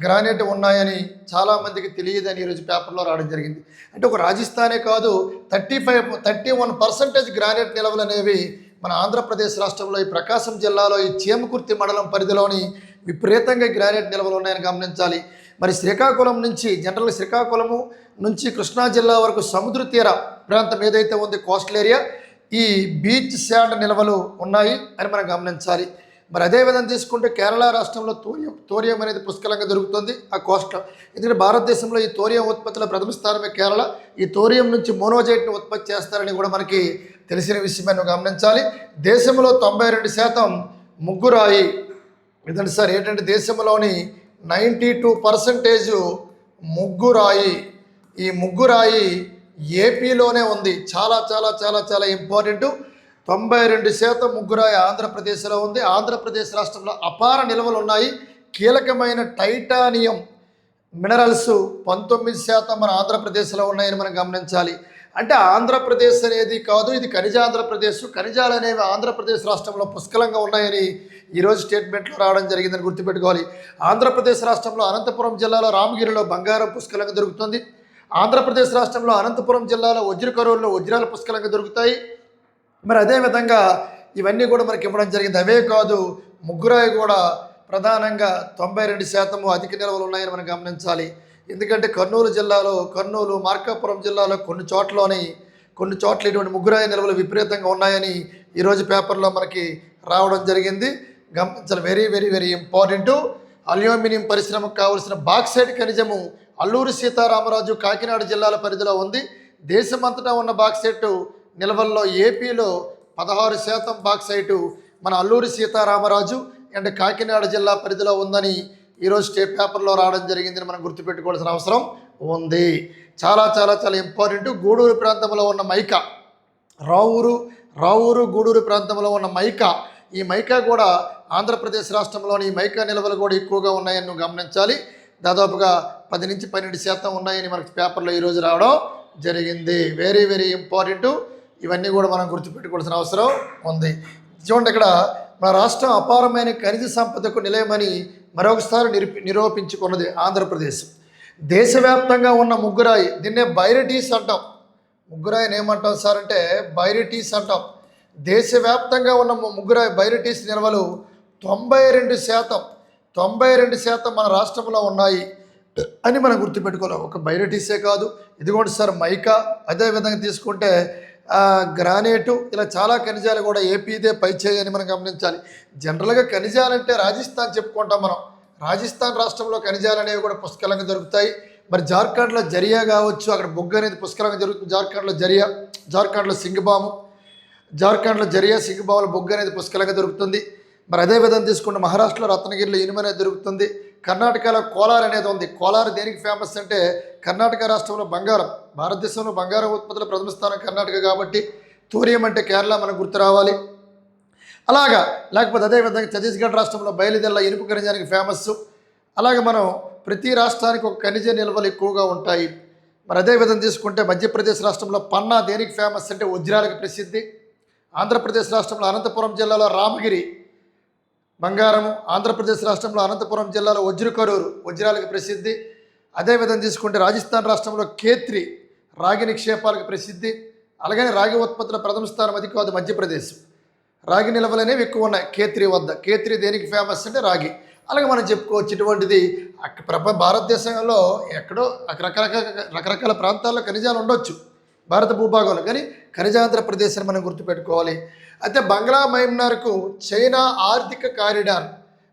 గ్రానైట్ ఉన్నాయని చాలామందికి తెలియదని ఈరోజు పేపర్లో రావడం జరిగింది. అంటే ఒక రాజస్థానే కాదు, 31% గ్రానైట్ నిల్వలు అనేవి మన ఆంధ్రప్రదేశ్ రాష్ట్రంలో ఈ ప్రకాశం జిల్లాలో ఈ చీమకుర్తి మండలం పరిధిలోని విపరీతంగా గ్రానైట్ నిల్వలు ఉన్నాయని గమనించాలి. మరి శ్రీకాకుళం నుంచి శ్రీకాకుళము నుంచి కృష్ణా జిల్లా వరకు సముద్ర తీర ప్రాంతం ఏదైతే ఉంది కోస్టల్ ఏరియా, ఈ బీచ్ శాండ్ నిల్వలు ఉన్నాయి అని మనం గమనించాలి. మరి అదేవిధంగా తీసుకుంటే కేరళ రాష్ట్రంలో తోరియం అనేది పుష్కలంగా దొరుకుతుంది ఆ కోస్టల్. ఎందుకంటే భారతదేశంలో ఈ తోరియం ఉత్పత్తిలో ప్రథమ స్థానమే కేరళ. ఈ తోరియం నుంచి మోనోజైట్ని ఉత్పత్తి చేస్తారని కూడా మనకి తెలిసిన విషయమే గమనించాలి. దేశంలో 92% ముగ్గురాయి. ఇదండి సార్ ఏంటంటే దేశంలోని 92% ముగ్గురాయి. ఈ ముగ్గురాయి ఏపీలోనే ఉంది. చాలా చాలా చాలా చాలా ఇంపార్టెంట్. 92% ముగ్గురాయి ఆంధ్రప్రదేశ్లో ఉంది. ఆంధ్రప్రదేశ్ రాష్ట్రంలో అపార నిల్వలు ఉన్నాయి. కీలకమైన టైటానియం మినరల్స్ 19% మన ఆంధ్రప్రదేశ్లో ఉన్నాయని మనం గమనించాలి. అంటే ఆంధ్రప్రదేశ్ అనేది కాదు, ఇది ఖనిజాంధ్రప్రదేశ్. ఖనిజాలు అనేవి ఆంధ్రప్రదేశ్ రాష్ట్రంలో పుష్కలంగా ఉన్నాయని ఈరోజు స్టేట్మెంట్లో రావడం జరిగిందని గుర్తుపెట్టుకోవాలి. ఆంధ్రప్రదేశ్ రాష్ట్రంలో అనంతపురం జిల్లాలో రామగిరిలో బంగారం పుష్కలంగా దొరుకుతుంది. ఆంధ్రప్రదేశ్ రాష్ట్రంలో అనంతపురం జిల్లాలో వజ్రకరువుల్లో వజ్రాలు పుష్కలంగా దొరుకుతాయి. మరి అదేవిధంగా ఇవన్నీ కూడా మనకి ఇవ్వడం జరిగింది. అవే కాదు, ముగ్గురాయి కూడా ప్రధానంగా 92% అధిక నిల్వలు ఉన్నాయని మనం గమనించాలి. ఎందుకంటే కర్నూలు మార్కాపురం జిల్లాలో కొన్ని చోట్ల ఇటువంటి ముగ్గురాయి నిల్వలు విపరీతంగా ఉన్నాయని ఈరోజు పేపర్లో మనకి రావడం జరిగింది. గమనించాలి. Very very very important. Aluminium పరిశ్రమకు కావలసిన బాక్సైట్ ఖనిజము అల్లూరి సీతారామరాజు కాకినాడ జిల్లాల పరిధిలో ఉంది. దేశమంతటా ఉన్న బాక్సైట్ నిల్వల్లో ఏపీలో 16% బాక్సైటు మన అల్లూరి సీతారామరాజు అండ్ కాకినాడ జిల్లా పరిధిలో ఉందని ఈరోజు స్టేట్ పేపర్లో రావడం జరిగిందని మనం గుర్తుపెట్టుకోవాల్సిన అవసరం ఉంది. చాలా చాలా చాలా ఇంపార్టెంట్. గూడూరు ప్రాంతంలో ఉన్న మైకా, రావూరు గూడూరు ప్రాంతంలో ఉన్న మైకా, ఈ మైకా కూడా ఆంధ్రప్రదేశ్ రాష్ట్రంలోని ఈ మైకా నిల్వలు కూడా ఎక్కువగా ఉన్నాయని నువ్వు గమనించాలి. దాదాపుగా 10 నుంచి 12% ఉన్నాయని మనకి పేపర్లో ఈరోజు రావడం జరిగింది. Very very important. ఇవన్నీ కూడా మనం గుర్తుపెట్టుకోవాల్సిన అవసరం ఉంది. చూడండి, ఇక్కడ మన రాష్ట్రం అపారమైన ఖనిజ సంపదకు నిలయమని మరొకసారి నిరూపించుకున్నది ఆంధ్రప్రదేశ్. దేశవ్యాప్తంగా ఉన్న ముగ్గురాయి, దీన్నే బైరిటీస్ అంటాం. ముగ్గురాయిని ఏమంటాం సార్ అంటే బైరిటీస్ అంటాం. దేశవ్యాప్తంగా ఉన్న ముగ్గురాయి బైరిటీస్ నిల్వలు 92% మన రాష్ట్రంలో ఉన్నాయి అని మనం గుర్తుపెట్టుకోవాలి. ఒక బైరిటీసే కాదు, ఇదిగోండి సార్ మైకా, అదేవిధంగా తీసుకుంటే గ్రానైటు, ఇలా చాలా ఖనిజాలు కూడా ఏపీదే పైచేయి అని మనం గమనించాలి. జనరల్గా ఖనిజాలంటే రాజస్థాన్ చెప్పుకుంటాం మనం. రాజస్థాన్ రాష్ట్రంలో ఖనిజాలు అనేవి కూడా పుష్కలంగా దొరుకుతాయి. మరి జార్ఖండ్లో జరియా కావచ్చు, అక్కడ బొగ్గు అనేది పుష్కలంగా దొరుకుతుంది. జార్ఖండ్లో సింగబాముల బొగ్గు అనేది పుష్కలంగా దొరుకుతుంది. మరి అదేవిధంగా తీసుకుంటే మహారాష్ట్రలో రత్నగిరిలో ఇనుము అనేది దొరుకుతుంది. కర్ణాటకలో కోలార్ అనేది ఉంది. కోలార్ దేనికి ఫేమస్ అంటే కర్ణాటక రాష్ట్రంలో బంగారం, భారతదేశంలో బంగారం ఉత్పత్తుల ప్రథమ స్థానం కర్ణాటక కాబట్టి తూరియం అంటే కేరళ మనకు గుర్తు రావాలి. అలాగా లేకపోతే అదేవిధంగా ఛత్తీస్గఢ్ రాష్ట్రంలో బయలుదేళ్ళ ఇనుపు ఖనిజానికి ఫేమస్. అలాగే మనం ప్రతి రాష్ట్రానికి ఒక ఖనిజ నిల్వలు ఎక్కువగా ఉంటాయి. మరి అదేవిధంగా తీసుకుంటే మధ్యప్రదేశ్ రాష్ట్రంలో పన్నా దేనికి ఫేమస్ అంటే వజ్రాలకు ప్రసిద్ధి. ఆంధ్రప్రదేశ్ రాష్ట్రంలో అనంతపురం జిల్లాలో రామగిరి బంగారము, ఆంధ్రప్రదేశ్ రాష్ట్రంలో అనంతపురం జిల్లాలో వజ్రకరూరు వజ్రాలకు ప్రసిద్ధి. అదేవిధంగా తీసుకుంటే రాజస్థాన్ రాష్ట్రంలో ఖేత్రి రాగి నిక్షేపాలకు ప్రసిద్ధి. అలాగనే రాగి ఉత్పత్తుల ప్రథమ స్థానం అది కాదు మధ్యప్రదేశ్. రాగి నిల్వలు అనేవి ఎక్కువ ఉన్నాయి ఖేత్రి వద్ద. ఖేత్రి దేనికి ఫేమస్ అంటే రాగి. అలాగే మనం చెప్పుకోవచ్చు ఇటువంటిది భారతదేశంలో ఎక్కడో రకరకాల ప్రాంతాల్లో ఖనిజాలు ఉండొచ్చు భారత భూభాగంలో, కానీ ఖనిజాంధ్రప్రదేశ్ అని మనం గుర్తుపెట్టుకోవాలి. అయితే బంగ్లా మయన్మార్కు చైనా ఆర్థిక కారిడార్.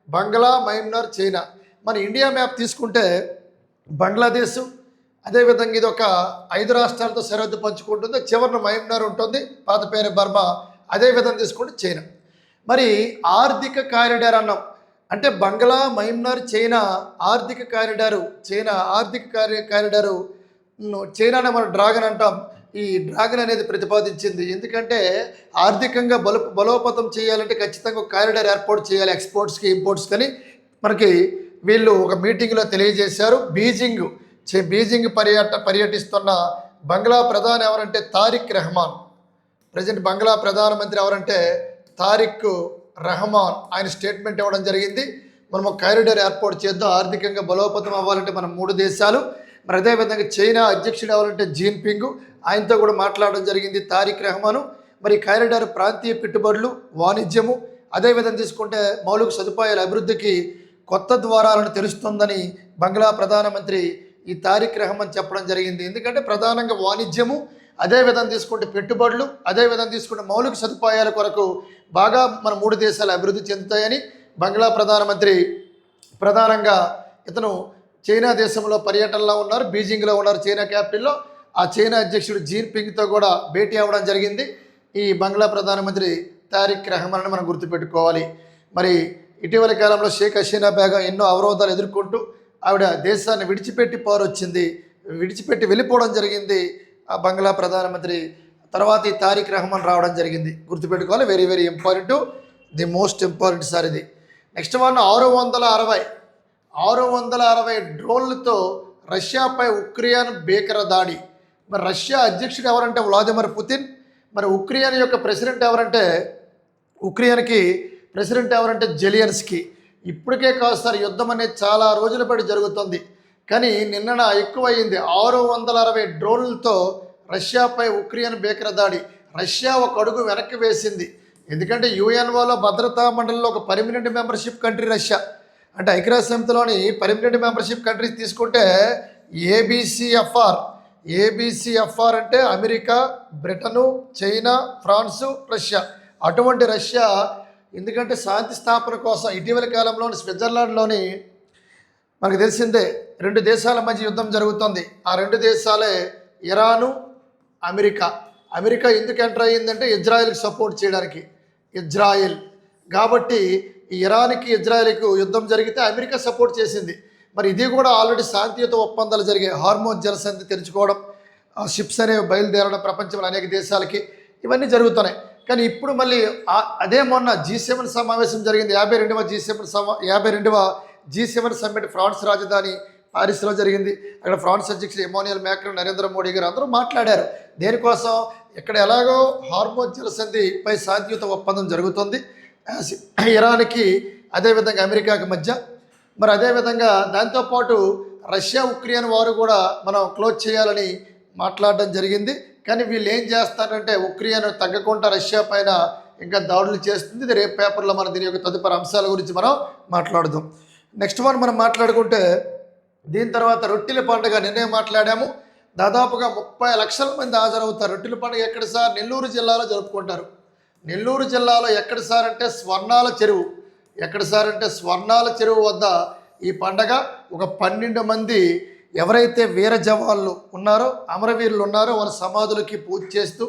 బంగ్లా మయన్మార్ చైనా. మన ఇండియా మ్యాప్ తీసుకుంటే బంగ్లాదేశ్, అదేవిధంగా ఇది ఒక 5 రాష్ట్రాలతో సరిహద్దు పంచుకుంటుంది. చివరిన మయన్మార్ ఉంటుంది, పాత పేరు బర్మా. అదేవిధంగా తీసుకుంటే చైనా. మరి ఆర్థిక కారిడార్ అన్నాం అంటే బంగ్లా మయన్మార్ చైనా ఆర్థిక కారిడారు. చైనా ఆర్థిక కారిడారు చైనానే మనం డ్రాగన్ అంటాం. ఈ డ్రాగన్ అనేది ప్రతిపాదించింది. ఎందుకంటే ఆర్థికంగా బలోపేతం చేయాలంటే ఖచ్చితంగా ఒక కారిడార్ ఏర్పాటు చేయాలి ఎక్స్పోర్ట్స్కి ఇంపోర్ట్స్కి అని మనకి వీళ్ళు ఒక మీటింగ్లో తెలియజేశారు. బీజింగ్ పర్యటిస్తున్న బంగ్లా ప్రధాని ఎవరంటే తారిక్ రెహమాన్. ప్రజెంట్ బంగ్లా ప్రధానమంత్రి ఎవరంటే తారిక్ రెహమాన్. ఆయన స్టేట్మెంట్ ఇవ్వడం జరిగింది. మనం ఒక కారిడార్ ఏర్పాటు చేద్దాం, ఆర్థికంగా బలోపేతం అవ్వాలంటే మనం 3 దేశాలు. మరి అదేవిధంగా చైనా అధ్యక్షుడు ఎవరంటే జిన్పింగ్, ఆయనతో కూడా మాట్లాడడం జరిగింది తారిక్ రెహమాను. మరి కారిడార్ ప్రాంతీయ పెట్టుబడులు, వాణిజ్యము, అదేవిధంగా తీసుకుంటే మౌలిక సదుపాయాల అభివృద్ధికి కొత్త ద్వారాలను తెరుస్తుందని బంగ్లా ప్రధానమంత్రి ఈ తారిక్ రెహమాన్ చెప్పడం జరిగింది. ఎందుకంటే ప్రధానంగా వాణిజ్యము, అదేవిధంగా తీసుకుంటే పెట్టుబడులు, అదేవిధంగా తీసుకుంటే మౌలిక సదుపాయాల కొరకు బాగా మన 3 దేశాలు అభివృద్ధి చెందుతాయని బంగ్లా ప్రధానమంత్రి ప్రధానంగా ఇతను చైనా దేశంలో పర్యటనలో ఉన్నారు, బీజింగ్లో ఉన్నారు చైనా క్యాపిటల్లో. ఆ చైనా అధ్యక్షుడు జిన్పింగ్తో కూడా భేటీ అవ్వడం జరిగింది ఈ బంగ్లా ప్రధానమంత్రి తారిక్ రెహమాన్ మనం గుర్తుపెట్టుకోవాలి. మరి ఇటీవల కాలంలో షేక్ హసీనా బేగం ఎన్నో అవరోధాలు ఎదుర్కొంటూ ఆవిడ దేశాన్ని విడిచిపెట్టి వెళ్ళిపోవడం జరిగింది. ఆ బంగ్లా ప్రధానమంత్రి తర్వాత ఈ తారిక్ రెహమాన్ రావడం జరిగింది. గుర్తుపెట్టుకోవాలి, very very important, the most important sir ఇది. నెక్స్ట్ వన్ 660 డ్రోన్లతో రష్యాపై ఉక్రెయిన్ భీకర దాడి. మరి రష్యా అధ్యక్షుడు ఎవరంటే వ్లాదిమిర్ పుతిన్. మరి ఉక్రెయిన్ ప్రెసిడెంట్ ఎవరంటే జెలియన్స్కీ. ఇప్పటికే కాదు సార్, యుద్ధం అనేది చాలా రోజుల పాటు జరుగుతుంది, కానీ నిన్న ఎక్కువైంది. 660 డ్రోన్లతో రష్యాపై ఉక్రెయిన్ భీకర దాడి. రష్యా ఒక అడుగు వెనక్కి వేసింది. ఎందుకంటే యుఎన్ఓలో భద్రతా మండలిలో ఒక పర్మనెంట్ మెంబర్షిప్ కంట్రీ రష్యా. అంటే ఐక్యరాజ్య సమితిలోని పర్మనెంట్ మెంబర్షిప్ కంట్రీస్ తీసుకుంటే ఏబిసిఎఫ్ఆర్ అంటే America, Britain, China, France, Russia. అటువంటి రష్యా ఎందుకంటే శాంతి స్థాపన కోసం ఇటీవల కాలంలోని స్విట్జర్లాండ్లోని మనకు తెలిసిందే 2 దేశాల మధ్య యుద్ధం జరుగుతుంది. ఆ 2 దేశాలే ఇరాను, అమెరికా. అమెరికా ఎందుకు ఎంటర్ అయ్యిందంటే ఇజ్రాయెల్కి సపోర్ట్ చేయడానికి. కాబట్టి ఈ ఇరాన్కి ఇజ్రాయెల్కి యుద్ధం జరిగితే అమెరికా సపోర్ట్ చేసింది. మరి ఇది కూడా ఆల్రెడీ శాంతియుత ఒప్పందాలు జరిగాయి. హార్మోజ్ జలసంధి తెరుచుకోవడం, షిప్స్ అనేవి బయలుదేరడం ప్రపంచంలో అనేక దేశాలకి, ఇవన్నీ జరుగుతున్నాయి. కానీ ఇప్పుడు మళ్ళీ అదే మొన్న G7 సమావేశం జరిగింది. 52వ G7 సమ్మిట్ ఫ్రాన్స్ రాజధాని పారిస్లో జరిగింది. అక్కడ ఫ్రాన్స్ అధ్యక్షుడు ఎమాన్యుయల్ మ్యాక్రాన్, నరేంద్ర మోడీ గారు అందరూ మాట్లాడారు. దేనికోసం? ఇక్కడ ఎలాగో హార్మోజ్ జలసంధిపై శాంతియుత ఒప్పందం జరుగుతుంది ఇరాన్కి అదేవిధంగా అమెరికాకి మధ్య. మరి అదేవిధంగా దాంతోపాటు రష్యా ఉక్రెయిన్ వారు కూడా మనం క్లోజ్ చేయాలని మాట్లాడడం జరిగింది. కానీ వీళ్ళు ఏం చేస్తారంటే ఉక్రెయిన్ తగ్గకుండా రష్యా పైన ఇంకా దాడులు చేస్తుంది. ఇది రేపు పేపర్లో మనం దీని యొక్క తదుపరి అంశాల గురించి మనం మాట్లాడదాం. నెక్స్ట్ వన్ మనం మాట్లాడుకుంటే దీని తర్వాత రొట్టెల పండుగ నిన్నే మాట్లాడాము. దాదాపుగా 30 లక్షల మంది హాజరవుతారు. రొట్టెల పండుగ ఎక్కడ సార్? నెల్లూరు జిల్లాలో జరుపుకుంటారు. నెల్లూరు జిల్లాలో ఎక్కడ సార్ అంటే స్వర్ణాల చెరువు. ఎక్కడ సార్ అంటే స్వర్ణాల చెరువు వద్ద ఈ పండగ. ఒక 12 మంది ఎవరైతే వీర జవాన్లు ఉన్నారో, అమరవీరులు ఉన్నారో వారి సమాధులకి పూజ చేస్తూ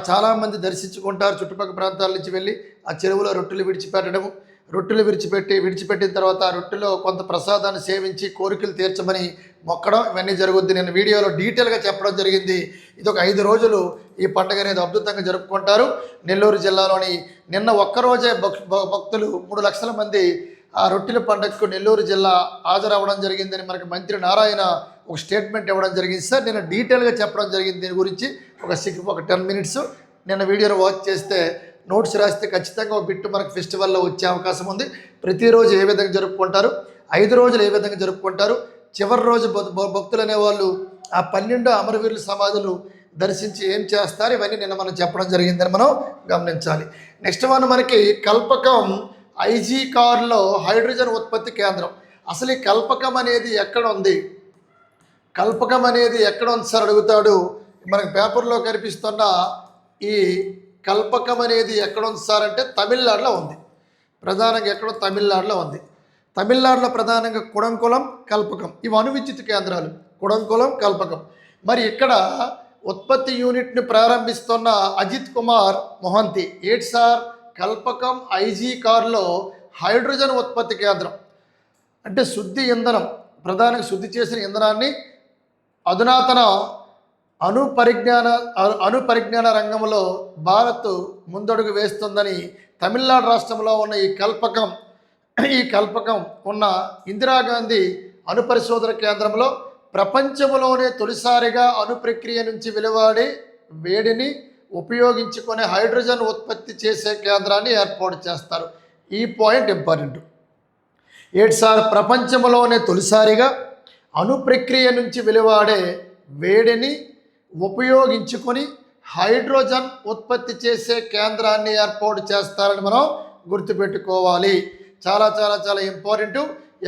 చాలామంది దర్శించుకుంటారు. చుట్టుపక్కల ప్రాంతాల నుంచి వెళ్ళి ఆ చెరువులో రొట్టెలు విడిచిపెట్టిన తర్వాత ఆ రొట్టెలో కొంత ప్రసాదాన్ని సేవించి కోరికలు తీర్చమని మొక్కడం, ఇవన్నీ జరుగుద్ది. నేను వీడియోలో డీటెయిల్గా చెప్పడం జరిగింది. ఇది ఒక 5 రోజులు ఈ పండుగ అనేది అద్భుతంగా జరుపుకుంటారు. నెల్లూరు జిల్లాలోని నిన్న ఒక్కరోజే భక్తులు 3 లక్షల మంది ఆ రొట్టెల పండుగకు నెల్లూరు జిల్లా హాజరవ్వడం జరిగిందని మనకి మంత్రి నారాయణ ఒక స్టేట్మెంట్ ఇవ్వడం జరిగింది. సార్ నేను డీటెయిల్గా చెప్పడం జరిగింది దీని గురించి ఒక 10 మినిట్స్. నిన్న వీడియోను వాచ్ చేస్తే నోట్స్ రాస్తే ఖచ్చితంగా ఒక బిట్టు మనకు ఫెస్టివల్లో వచ్చే అవకాశం ఉంది. ప్రతిరోజు ఏ విధంగా జరుపుకుంటారు, 5 రోజులు ఏ విధంగా జరుపుకుంటారు, చివరి రోజు భక్తులు అనేవాళ్ళు ఆ 12 అమరవీరుల సమాధులు దర్శించి ఏం చేస్తారు, ఇవన్నీ నిన్న మనం చెప్పడం జరిగిందని మనం గమనించాలి. నెక్స్ట్ మనకి కల్పకం ఐజీ కార్లో హైడ్రోజన్ ఉత్పత్తి కేంద్రం. అసలు ఈ కల్పకం అనేది ఎక్కడ ఉంది, కల్పకం అనేది ఎక్కడ ఉంది సార్ అడుగుతాడు. మనకి పేపర్లో కనిపిస్తున్న ఈ కల్పకం అనేది ఎక్కడ ఉంది సార్ అంటే తమిళనాడులో ఉంది. ప్రధానంగా ఎక్కడో తమిళనాడులో ఉంది. తమిళనాడులో ప్రధానంగా కుడంకులం, కల్పకం ఇవి అణు విద్యుత్ కేంద్రాలు. కుడంకులం, కల్పకం. మరి ఇక్కడ ఉత్పత్తి యూనిట్ని ప్రారంభిస్తున్న అజిత్ కుమార్ మొహంతి ఏంటి సార్ కల్పకం ఐజీ కార్లో హైడ్రోజన్ ఉత్పత్తి కేంద్రం అంటే శుద్ధి ఇంధనం, ప్రధానంగా శుద్ధి చేసిన ఇంధనాన్ని అధునాతన అణు పరిజ్ఞాన రంగంలో భారత్ ముందడుగు వేస్తుందని తమిళనాడు రాష్ట్రంలో ఉన్న ఈ కల్పకం ఉన్న ఇందిరాగాంధీ అణు పరిశోధన కేంద్రంలో ప్రపంచంలోనే తొలిసారిగా అణు ప్రక్రియ నుంచి వెలువడే వేడిని ఉపయోగించుకునే హైడ్రోజన్ ఉత్పత్తి చేసే కేంద్రాన్ని ఏర్పాటు చేస్తారు. ఈ పాయింట్ ఇంపార్టెంట్. ఏంటి సార్ ప్రపంచంలోనే తొలిసారిగా అణు ప్రక్రియ నుంచి వెలువడే వేడిని ఉపయోగించుకొని హైడ్రోజన్ ఉత్పత్తి చేసే కేంద్రాన్ని ఏర్పాటు చేస్తారని మనం గుర్తుపెట్టుకోవాలి. చాలా చాలా చాలా ఇంపార్టెంట్.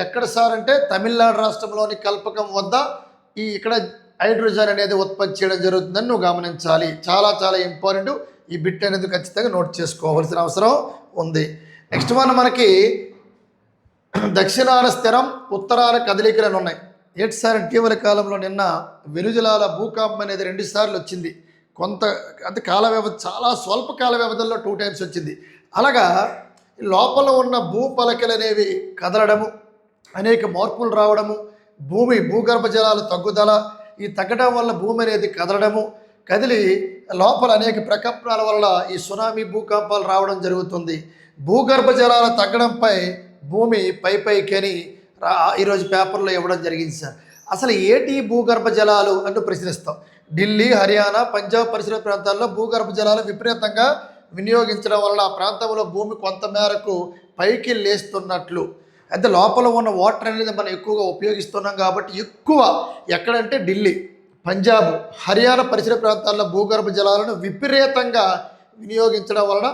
ఎక్కడ సార్ అంటే తమిళనాడు రాష్ట్రంలోని కల్పకం వద్ద ఇక్కడ హైడ్రోజన్ అనేది ఉత్పత్తి చేయడం జరుగుతుందని నువ్వు గమనించాలి. చాలా చాలా ఇంపార్టెంట్. ఈ బిట్ అనేది ఖచ్చితంగా నోట్ చేసుకోవాల్సిన అవసరం ఉంది. నెక్స్ట్ మనకి దక్షిణాన స్థిరం, ఉత్తరాన కదలికలు ఉన్నాయి. ఏంటి సార్ ఇటీవల కాలంలో నిన్న వెనుజులాల భూకంపం అనేది 2 సార్లు వచ్చింది. అంటే కాల వ్యవధి చాలా స్వల్ప కాల వ్యవధిలో 2 టైమ్స్ వచ్చింది. అలాగా లోపల ఉన్న భూపలకలు అనేవి కదలడము, అనేక మార్పులు రావడము, భూగర్భ జలాలు తగ్గుదల, ఈ తగ్గడం వల్ల భూమి అనేది కదలడము, కదిలి లోపల అనేక ప్రకంపనాల వల్ల ఈ సునామీ భూకంపాలు రావడం జరుగుతుంది. భూగర్భ జలాలు తగ్గడంపై భూమి పైకని ఈరోజు పేపర్లో ఇవ్వడం జరిగింది సార్. అసలు ఏటి భూగర్భ జలాలు అంటూ ప్రశ్నిస్తాం. ఢిల్లీ, హర్యానా, పంజాబ్ పరిసర ప్రాంతాల్లో భూగర్భ జలాలు విపరీతంగా వినియోగించడం వలన ఆ ప్రాంతంలో భూమి కొంత మేరకు పైకి లేస్తున్నట్లు. అయితే లోపల ఉన్న వాటర్ అనేది మనం ఎక్కువగా ఉపయోగిస్తున్నాం కాబట్టి ఎక్కువ ఎక్కడంటే ఢిల్లీ, పంజాబ్, హర్యానా పరిసర ప్రాంతాల్లో భూగర్భ జలాలను విపరీతంగా వినియోగించడం వలన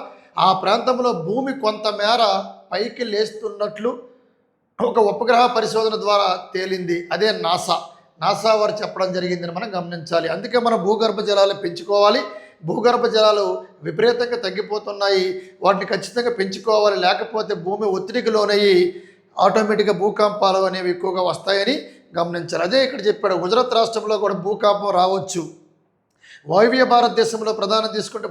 ఆ ప్రాంతంలో భూమి కొంతమేర పైకి లేస్తున్నట్లు ఒక ఉపగ్రహ పరిశోధన ద్వారా తేలింది. అదే నాసా వారు చెప్పడం జరిగిందని మనం గమనించాలి. అందుకే మనం భూగర్భ జలాలు పెంచుకోవాలి. భూగర్భ జలాలు విపరీతంగా తగ్గిపోతున్నాయి, వాటిని ఖచ్చితంగా పెంచుకోవాలి. లేకపోతే భూమి ఒత్తిడికి లోనయ్యి ఆటోమేటిక్గా భూకంపాలు అనేవి ఎక్కువగా వస్తాయని గమనించాలి. అదే ఇక్కడ చెప్పాడు. గుజరాత్ రాష్ట్రంలో కూడా భూకంపం రావచ్చు. వాయువ్య భారతదేశంలో ప్రధానం తీసుకుంటే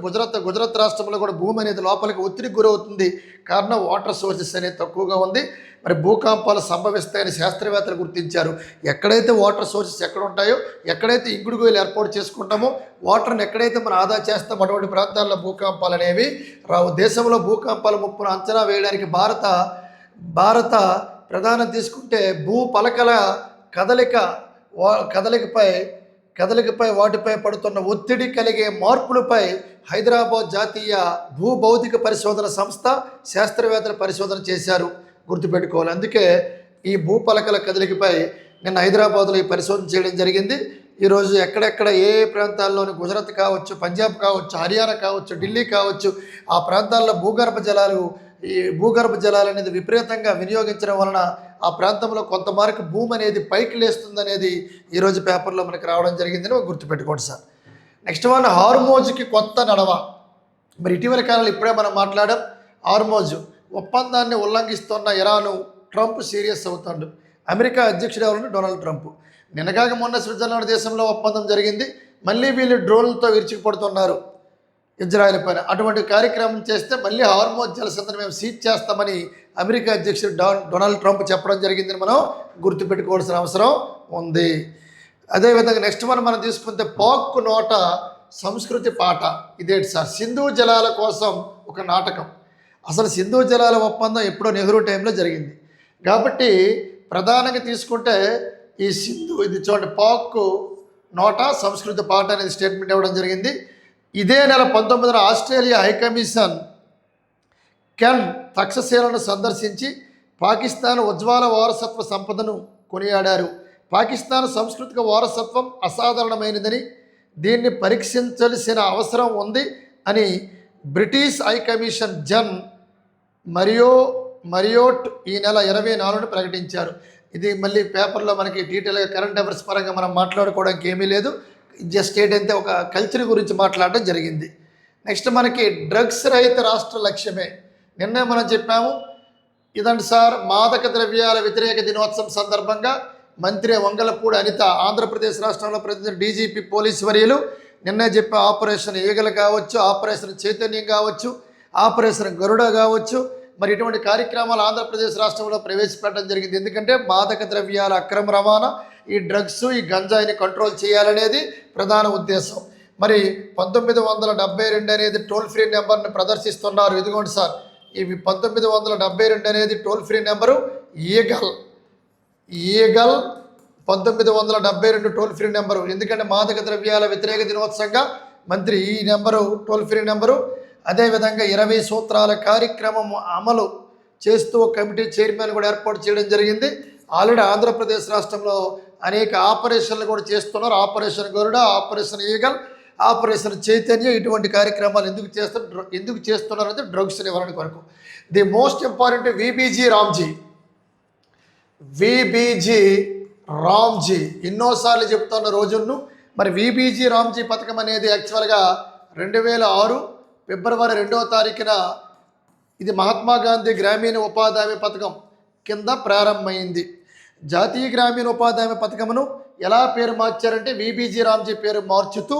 గుజరాత్ రాష్ట్రంలో కూడా భూమి అనేది లోపలికి ఒత్తిడికి గురవుతుంది. కారణం వాటర్ సోర్సెస్ అనేది తక్కువగా ఉంది. మరి భూకంపాలు సంభవిస్తాయని శాస్త్రవేత్తలు గుర్తించారు. ఎక్కడైతే వాటర్ సోర్సెస్ ఎక్కడ ఉంటాయో, ఎక్కడైతే ఇంకుడు గోయలు ఏర్పాటు చేసుకుంటామో, వాటర్ని ఎక్కడైతే మనం ఆదా చేస్తామో అటువంటి ప్రాంతాల్లో భూకంపాలు అనేవి రావు. దేశంలో భూకంపాల ముప్పును అంచనా వేయడానికి భారత ప్రధానం తీసుకుంటే భూపలకల కదలికపై వాటిపై పడుతున్న ఒత్తిడి కలిగే మార్పులపై హైదరాబాద్ జాతీయ భూభౌతిక పరిశోధన సంస్థ శాస్త్రవేత్తలు పరిశోధన చేశారు. గుర్తుపెట్టుకోవాలి. అందుకే ఈ భూపలకల కదలికపై నిన్న హైదరాబాద్లో ఈ పరిశోధన చేయడం జరిగింది. ఈరోజు ఎక్కడెక్కడ ఏ ప్రాంతాల్లోని గుజరాత్ కావచ్చు, పంజాబ్ కావచ్చు, హర్యానా కావచ్చు, ఢిల్లీ కావచ్చు, ఆ ప్రాంతాల్లో భూగర్భ జలాలు అనేది విపరీతంగా వినియోగించడం వలన ఆ ప్రాంతంలో కొంతమేరకు భూమి అనేది పైకి లేస్తుందనేది ఈరోజు పేపర్లో మనకి రావడం జరిగిందని గుర్తుపెట్టుకోండి సార్. నెక్స్ట్ హార్మోజ్కి కొత్త నడవ. మరి ఇటీవల కాలంలో ఇప్పుడే మనం మాట్లాడాం. హార్మోజ్ ఒప్పందాన్ని ఉల్లంఘిస్తున్న ఇరాను ట్రంప్ సీరియస్ అవుతాడు. అమెరికా అధ్యక్షుడు ఎవరు? Donald Trump. నిన్నగాక మొన్న స్విట్జర్లాండ్ దేశంలో ఒప్పందం జరిగింది. మళ్ళీ వీళ్ళు డ్రోన్లతో విరుచుకుపడుతున్నారు ఇజ్రాయెల్ పైన. అటువంటి కార్యక్రమం చేస్తే మళ్ళీ హార్మోజ్ జలసంధిని మేము సీజ్ చేస్తామని అమెరికా అధ్యక్షుడు డొనాల్డ్ ట్రంప్ చెప్పడం జరిగిందని మనం గుర్తుపెట్టుకోవాల్సిన అవసరం ఉంది. అదేవిధంగా నెక్స్ట్ మనం తీసుకుంటే పాక్ నోట సంస్కృతి పాట. ఇదేంటి సార్? సింధు జలాల కోసం ఒక నాటకం. అసలు సింధు జలాల ఒప్పందం ఎప్పుడో నెహ్రూ టైంలో జరిగింది కాబట్టి ప్రధానంగా తీసుకుంటే ఈ సింధు, ఇది చూడండి, పాక్ నోట సంస్కృతి పాట అనేది స్టేట్మెంట్ ఇవ్వడం జరిగింది. ఇదే నెల 19న ఆస్ట్రేలియా హైకమిషన్ కెన్ తక్షశిలను సందర్శించి పాకిస్తాన్ ఉజ్వల వారసత్వ సంపదను కొనియాడారు. పాకిస్తాన్ సాంస్కృతిక వారసత్వం అసాధారణమైనదని, దీన్ని పరీక్షించాల్సిన అవసరం ఉంది అని బ్రిటిష్ హైకమిషన్ జన్ మరియోట్ ఈ నెల 24న ప్రకటించారు. ఇది మళ్ళీ పేపర్లో మనకి డీటెయిల్గా కరెంట్ అఫైర్స్ పరంగా మనం మాట్లాడుకోవడానికి ఏమీ లేదు. జస్ట్ ఏంటంటే ఒక కల్చర్ గురించి మాట్లాడడం జరిగింది. నెక్స్ట్ మనకి డ్రగ్స్ రహిత రాష్ట్ర లక్ష్యమే. నిన్నే మనం చెప్పాము. ఇదండి సార్, మాదక ద్రవ్యాల వ్యతిరేక దినోత్సవం సందర్భంగా మంత్రి వంగలపూడి అనిత, ఆంధ్రప్రదేశ్ రాష్ట్రంలో ప్రతినిధి డీజీపీ పోలీసు వర్యులు నిన్నే చెప్పే ఆపరేషన్ ఈగలు కావచ్చు, ఆపరేషన్ చైతన్యం కావచ్చు, ఆపరేషన్ గరుడ కావచ్చు, మరి ఇటువంటి కార్యక్రమాలు ఆంధ్రప్రదేశ్ రాష్ట్రంలో ప్రవేశపెట్టడం జరిగింది. ఎందుకంటే మాదక ద్రవ్యాల అక్రమ రవాణా, ఈ డ్రగ్స్, ఈ గంజాయిని కంట్రోల్ చేయాలనేది ప్రధాన ఉద్దేశం. మరి 1972 అనేది టోల్ ఫ్రీ నెంబర్ని ప్రదర్శిస్తున్నారు. ఇదిగోండి సార్, ఇవి 1972 అనేది toll free number. Eagle 1972 toll free number. ఎందుకంటే మాదక ద్రవ్యాల వ్యతిరేక దినోత్సవంగా మంత్రి ఈ నెంబరు టోల్ ఫ్రీ నెంబరు. అదేవిధంగా 20 సూత్రాల కార్యక్రమం అమలు చేస్తూ కమిటీ చైర్మన్ కూడా ఏర్పాటు చేయడం జరిగింది. ఆల్రెడీ ఆంధ్రప్రదేశ్ రాష్ట్రంలో అనేక ఆపరేషన్లు కూడా చేస్తున్నారు. ఆపరేషన్ గరుడ, ఆపరేషన్ ఈగల్, ఆపరేషన్ చైతన్య, ఇటువంటి కార్యక్రమాలు ఎందుకు చేస్తున్నారు అంటే డ్రగ్స్ నివారణ కొరకు. The most important VBG Ramji ఎన్నోసార్లు చెప్తున్న రోజును. మరి విబిజీ రామ్జీ పథకం అనేది యాక్చువల్గా 2006 ఫిబ్రవరి 2వ తారీఖున ఇది మహాత్మా గాంధీ గ్రామీణ ఉపాధి హామీ పథకం కింద ప్రారంభమైంది. జాతీయ గ్రామీణ ఉపాధి హామీ పథకమును ఎలా పేరు మార్చారంటే విబిజీ రామ్జీ పేరు మార్చుతూ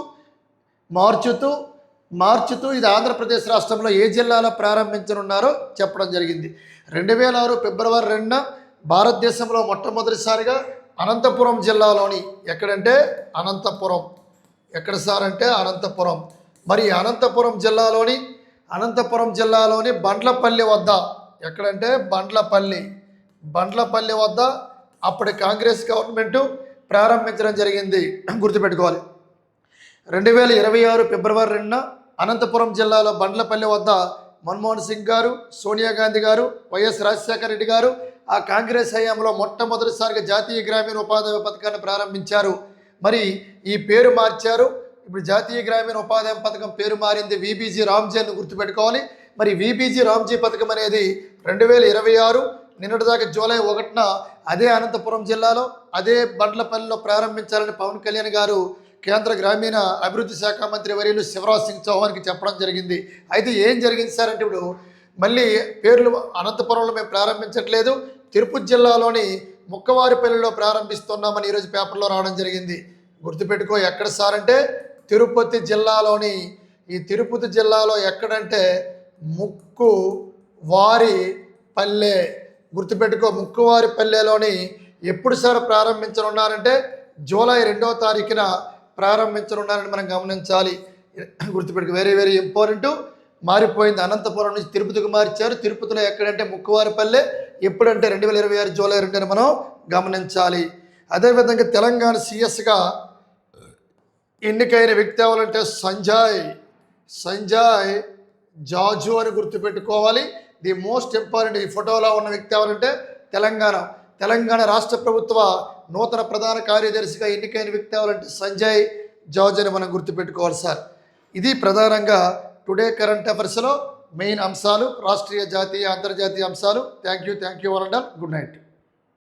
ఇది ఆంధ్రప్రదేశ్ రాష్ట్రంలో ఏ జిల్లాలో ప్రారంభించనున్నారో చెప్పడం జరిగింది. 2006 ఫిబ్రవరి 2న భారతదేశంలో మొట్టమొదటిసారిగా అనంతపురం జిల్లాలోని, ఎక్కడంటే అనంతపురం, ఎక్కడ సార్ అంటే అనంతపురం. మరి అనంతపురం జిల్లాలోని బండ్లపల్లి వద్ద, ఎక్కడంటే బండ్లపల్లి వద్ద అప్పటి కాంగ్రెస్ గవర్నమెంటు ప్రారంభించడం జరిగింది. గుర్తుపెట్టుకోవాలి. 2026 ఫిబ్రవరి 2న అనంతపురం జిల్లాలో బండ్లపల్లి వద్ద మన్మోహన్ సింగ్ గారు, సోనియా గాంధీ గారు, వైఎస్ రాజశేఖర రెడ్డి గారు ఆ కాంగ్రెస్ హయాంలో మొట్టమొదటిసారిగా జాతీయ గ్రామీణ ఉపాధి హామీ పథకాన్ని ప్రారంభించారు. మరి ఈ పేరు మార్చారు. ఇప్పుడు జాతీయ గ్రామీణ ఉపాధి హామీ పథకం పేరు మారింది విబిజీ రామ్జీ అని గుర్తుపెట్టుకోవాలి. మరి విబిజీ రామ్జీ పథకం అనేది 2026 నిన్నటిదాకా జూలై 1న అదే అనంతపురం జిల్లాలో అదే బండ్లపల్లిలో ప్రారంభించాలని పవన్ కళ్యాణ్ గారు కేంద్ర గ్రామీణ అభివృద్ధి శాఖ మంత్రి వర్యులు శివరాజ్ సింగ్ చౌహాన్కి చెప్పడం జరిగింది. అయితే ఏం జరిగింది సార్ అంటే, ఇప్పుడు మళ్ళీ పేర్లు అనంతపురంలో మేము ప్రారంభించట్లేదు, తిరుపతి జిల్లాలోని ముక్కవారిపల్లిలో ప్రారంభిస్తున్నామని ఈరోజు పేపర్లో రావడం జరిగింది. గుర్తుపెట్టుకో, ఎక్కడ సార్ అంటే తిరుపతి జిల్లాలో ఎక్కడంటే ముక్కువారిపల్లె. గుర్తుపెట్టుకో, ముక్కువారిపల్లెలోని ఎప్పుడు సార్ ప్రారంభించనున్నారంటే జూలై 2వ తారీఖున ప్రారంభించనున్నారని మనం గమనించాలి. గుర్తుపెట్టుకో, వెరీ వెరీ ఇంపార్టెంట్. మారిపోయింది, అనంతపురం నుంచి తిరుపతికి మార్చారు. తిరుపతిలో ఎక్కడంటే ముక్కువారిపల్లె, ఎప్పుడంటే 2026 జూలై 2న మనం గమనించాలి. అదేవిధంగా తెలంగాణ సీఎస్గా ఎన్నికైన వ్యక్తి ఎవరంటే సంజయ్ జాజు అని గుర్తుపెట్టుకోవాలి. ది మోస్ట్ ఇంపార్టెంట్, ఈ ఫోటోలో ఉన్న వ్యక్తి ఎవరంటే తెలంగాణ రాష్ట్ర ప్రభుత్వ నూతన ప్రధాన కార్యదర్శిగా ఎన్నికైన వ్యక్తి ఎవరంటే సంజయ్ జార్జ్ అని మనం గుర్తుపెట్టుకోవాలి సార్. ఇది ప్రధానంగా టుడే కరెంట్ అఫైర్స్లో మెయిన్ అంశాలు, రాష్ట్రీయ, జాతీయ, అంతర్జాతీయ అంశాలు. Thank you one and all. Good night.